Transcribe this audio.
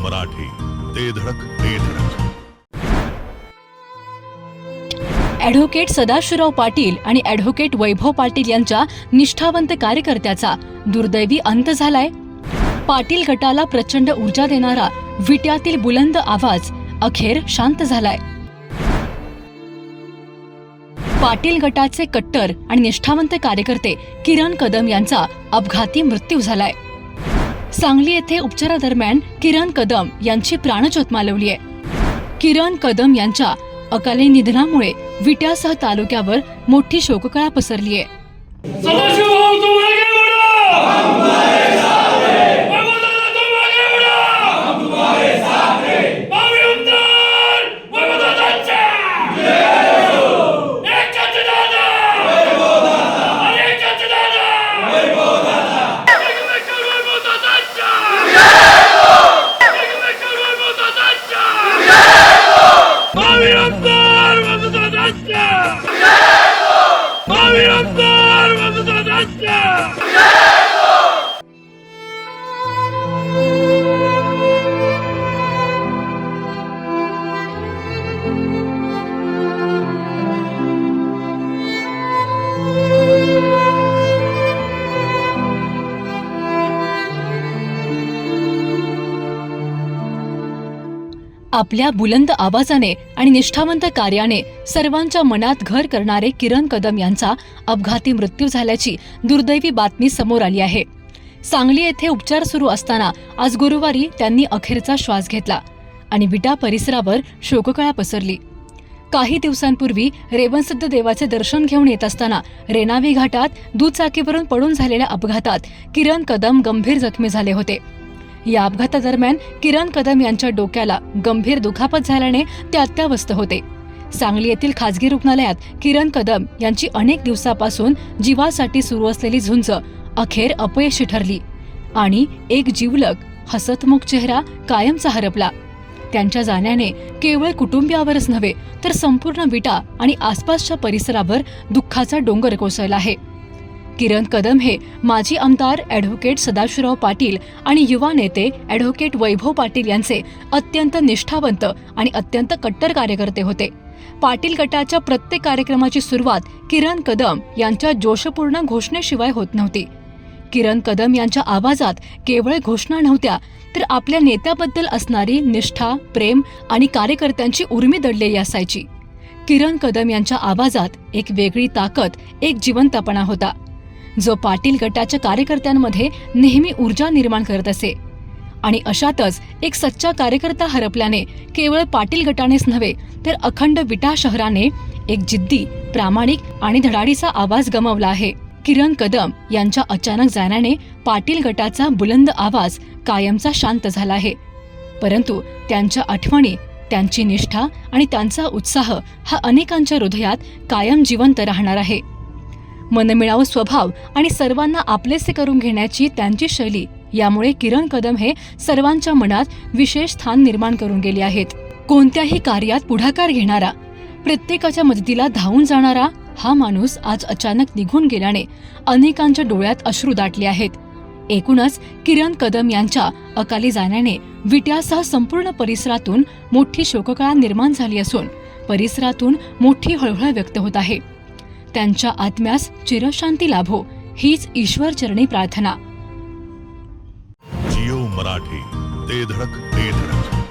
मराठी, ते धडक ते धडक. ॲडव्होकेट सदाशिवराव पाटील आणि ॲडव्होकेट वैभव पाटील यांच्या निष्ठावंत कार्यकर्त्याचा दुर्दैवी अंत झालाय. पाटील गटाला प्रचंड ऊर्जा देणारा विट्यातील बुलंद आवाज अखेर शांत झालाय. पाटील गटाचे कट्टर आणि निष्ठावंत कार्यकर्ते किरण कदम यांचा अपघाती मृत्यू झालाय. सांगली येथे उपचारादरम्यान किरण कदम यांची प्राणज्योत मालवली आहे. किरण कदम यांच्या अकाली निधनामुळे विट्यासह तालुक्यावर मोठी शोककळा पसरली आहे. आपल्या बुलंद आवाजाने आणि निष्ठावंत कार्याने सर्वांच्या मनात घर करणारे किरण कदम यांचा अपघाती मृत्यू झाल्याची दुर्दैवी बातमी समोर आली आहे. सांगली येथे उपचार सुरू असताना आज गुरुवारी त्यांनी अखेरचा श्वास घेतला आणि विटा परिसरावर शोककळा पसरली. काही दिवसांपूर्वी रेवणसिद्ध देवाचे दर्शन घेऊन येत असताना रेणावी घाटात दुचाकीवरून पडून झालेल्या अपघातात किरण कदम गंभीर जखमी झाले होते. या अपघातादरम्यान किरण कदम यांच्या डोक्याला गंभीर दुखापत झाल्याने ते अत्यावस्थ होते. सांगली येथील खासगी रुग्णालयात किरण कदम यांची अनेक दिवसापासून जीवासाठी सुरू असलेली झुंज अखेर अपयशी ठरली आणि एक जिवलग हसतमुख चेहरा कायमचा हरपला. त्यांच्या जाण्याने केवळ कुटुंबियावरच नव्हे तर संपूर्ण विटा आणि आसपासच्या परिसरावर दुःखाचा डोंगर कोसळला आहे. किरण कदम हे माजी आमदार ॲडव्होकेट सदाशिवराव पाटील आणि युवा नेते ॲडव्होकेट वैभव पाटील यांचे अत्यंत निष्ठावंत आणि अत्यंत कट्टर कार्यकर्ते होते. पाटील गटाच्या प्रत्येक कार्यक्रमाची सुरुवात किरण कदम यांच्या जोशपूर्ण घोषणेशिवाय होत नव्हती. किरण कदम यांच्या आवाजात केवळ घोषणा नव्हत्या तर आपल्या नेत्याबद्दल असणारी निष्ठा, प्रेम आणि कार्यकर्त्यांची उर्मी दडलेली असायची. किरण कदम यांच्या आवाजात एक वेगळी ताकद, एक जिवंतपणा होता जो पाटील गटाच्या कार्यकर्त्यांमध्ये नेहमी ऊर्जा निर्माण करत असे. आणि अशातच एक सच्चा कार्यकर्ता हरपल्याने केवळ पाटील गटानेच नव्हे तर अखंड विटा शहराने एक जिद्दी, प्रामाणिक आणि धडाडीचा आवाज गमावला आहे. किरण कदम यांच्या अचानक जाण्याने पाटील गटाचा बुलंद आवाज कायमचा शांत झाला आहे. परंतु त्यांच्या आठवणी, त्यांची निष्ठा आणि त्यांचा उत्साह हा अनेकांच्या हृदयात कायम जिवंत राहणार आहे. मनमिळावू स्वभाव आणि सर्वांना आपलेसे करून घेण्याची त्यांची शैली यामुळे किरण कदम हे सर्वांच्या मनात विशेष स्थान निर्माण करून गेले आहेत. कोणत्याही कार्यात पुढाकार घेणारा, प्रत्येकाच्या मदतीला धावून जाणारा हा माणूस आज अचानक निघून गेल्याने अनेकांच्या डोळ्यात अश्रू दाटले आहेत. एकूणच किरण कदम यांच्या अकाली जाण्याने विट्यासह संपूर्ण परिसरातून मोठी शोककळा निर्माण झाली असून परिसरातून मोठी हळहळ व्यक्त होत आहे. त्यांच्या आत्म्यास चिरशांती लाभो हीच ईश्वरचरणी प्रार्थना. जिओ मराठी, ते धडक ते धडक.